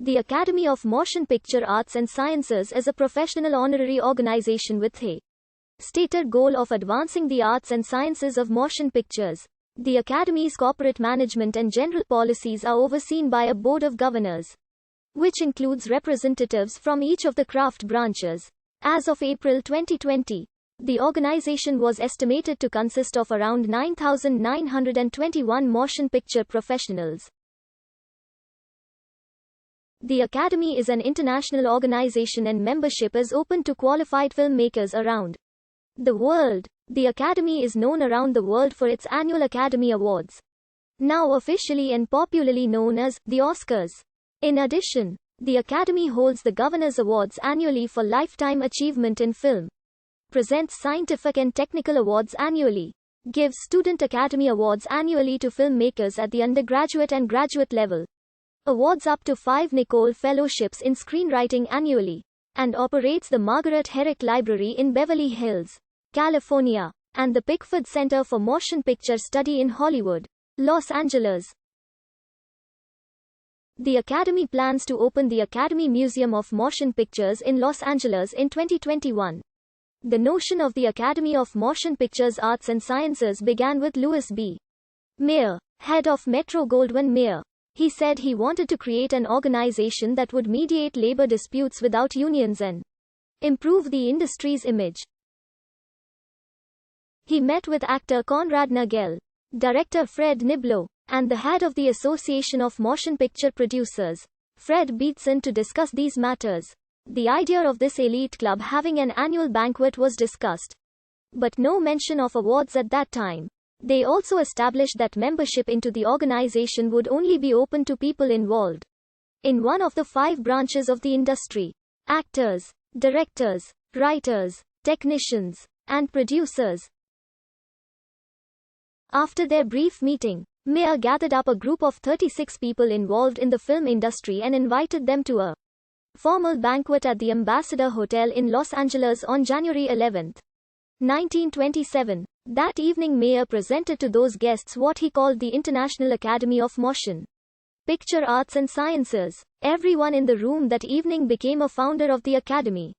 The Academy of Motion Picture Arts and Sciences is a professional honorary organization with a stated goal of advancing the arts and sciences of motion pictures. The Academy's corporate management and general policies are overseen by a board of governors, which includes representatives from each of the craft branches. As of April 2020, the organization was estimated to consist of around 9,921 motion picture professionals. The Academy is an international organization and membership is open to qualified filmmakers around the world. The Academy is known around the world for its annual Academy Awards, now officially and popularly known as the Oscars. In addition, the Academy holds the Governors Awards annually for lifetime achievement in film, presents scientific and technical awards annually, gives Student Academy Awards annually to filmmakers at the undergraduate and graduate level, awards up to 5 Nicole Fellowships in screenwriting annually, and operates the Margaret Herrick Library in Beverly Hills, California, and the Pickford Center for Motion Picture Study in Hollywood, Los Angeles. The Academy plans to open the Academy Museum of Motion Pictures in Los Angeles in 2021. The notion of the Academy of Motion Pictures Arts and Sciences began with Louis B. Mayer, head of Metro-Goldwyn-Mayer. He said he wanted to create an organization that would mediate labor disputes without unions and improve the industry's image. He met with actor Conrad Nagel, director Fred Niblo, and the head of the Association of Motion Picture Producers, Fred Beatson, to discuss these matters. The idea of this elite club having an annual banquet was discussed, but no mention of awards at that time. They also established that membership into the organization would only be open to people involved in one of the 5 branches of the industry: actors, directors, writers, technicians, and producers. After their brief meeting, Mayer gathered up a group of 36 people involved in the film industry and invited them to a formal banquet at the Ambassador Hotel in Los Angeles on January 11, 1927. That evening, Mayer presented to those guests what he called the International Academy of Motion Picture Arts and Sciences. Everyone in the room that evening became a founder of the Academy.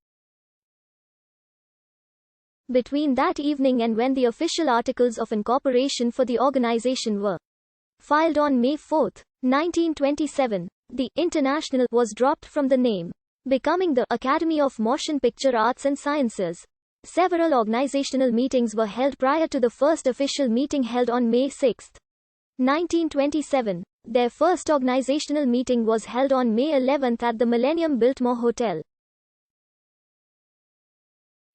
Between that evening and when the official articles of incorporation for the organization were filed on May 4, 1927, the International was dropped from the name, becoming the Academy of Motion Picture Arts and Sciences. Several organizational meetings were held prior to the first official meeting held on May 6, 1927. Their first organizational meeting was held on May 11 at the Millennium Biltmore Hotel.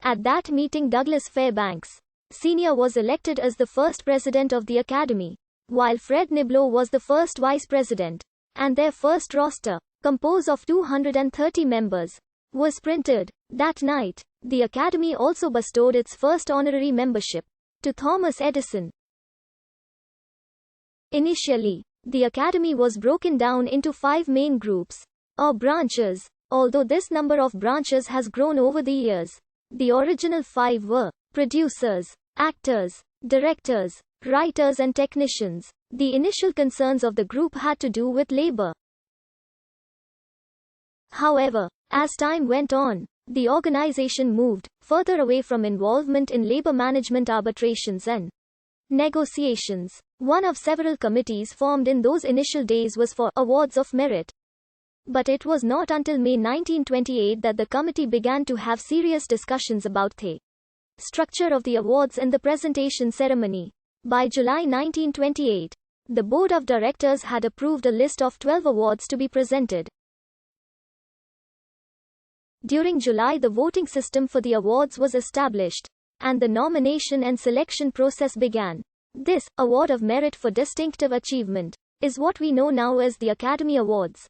At that meeting, Douglas Fairbanks, Sr. was elected as the first president of the Academy, while Fred Niblo was the first vice president, and their first roster, composed of 230 members, was printed. That night, the Academy also bestowed its first honorary membership to Thomas Edison. Initially, the Academy was broken down into 5 main groups, or branches, although this number of branches has grown over the years. The original 5 were producers, actors, directors, writers and technicians. The initial concerns of the group had to do with labor. However, as time went on, the organization moved further away from involvement in labor management arbitrations and negotiations. One of several committees formed in those initial days was for awards of merit. But it was not until May 1928 that the committee began to have serious discussions about the structure of the awards and the presentation ceremony. By July 1928, the board of directors had approved a list of 12 awards to be presented. During July, the voting system for the awards was established, and the nomination and selection process began. This Award of Merit for Distinctive Achievement is what we know now as the Academy Awards.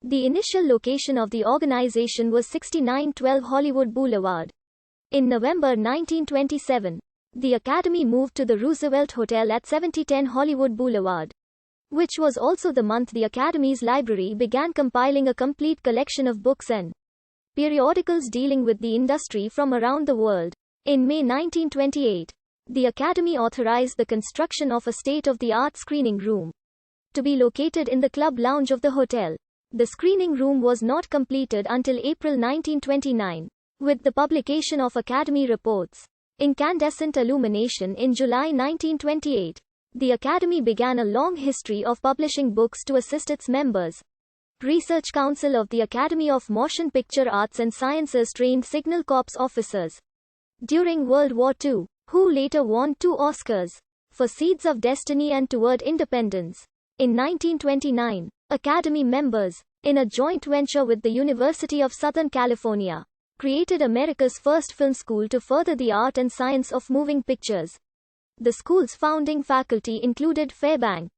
The initial location of the organization was 6912 Hollywood Boulevard. In November 1927, the Academy moved to the Roosevelt Hotel at 7010 Hollywood Boulevard, which was also the month the Academy's library began compiling a complete collection of books and periodicals dealing with the industry from around the world. In May 1928, the Academy authorized the construction of a state-of-the-art screening room to be located in the club lounge of the hotel. The screening room was not completed until April 1929, with the publication of Academy reports. Incandescent illumination in July 1928. The Academy began a long history of publishing books to assist its members. Research Council of the Academy of Motion Picture Arts and Sciences trained Signal Corps officers during World War II, who later won 2 Oscars for Seeds of Destiny and Toward Independence. In 1929, Academy members, in a joint venture with the University of Southern California, created America's first film school to further the art and science of moving pictures. The school's founding faculty included Fairbank,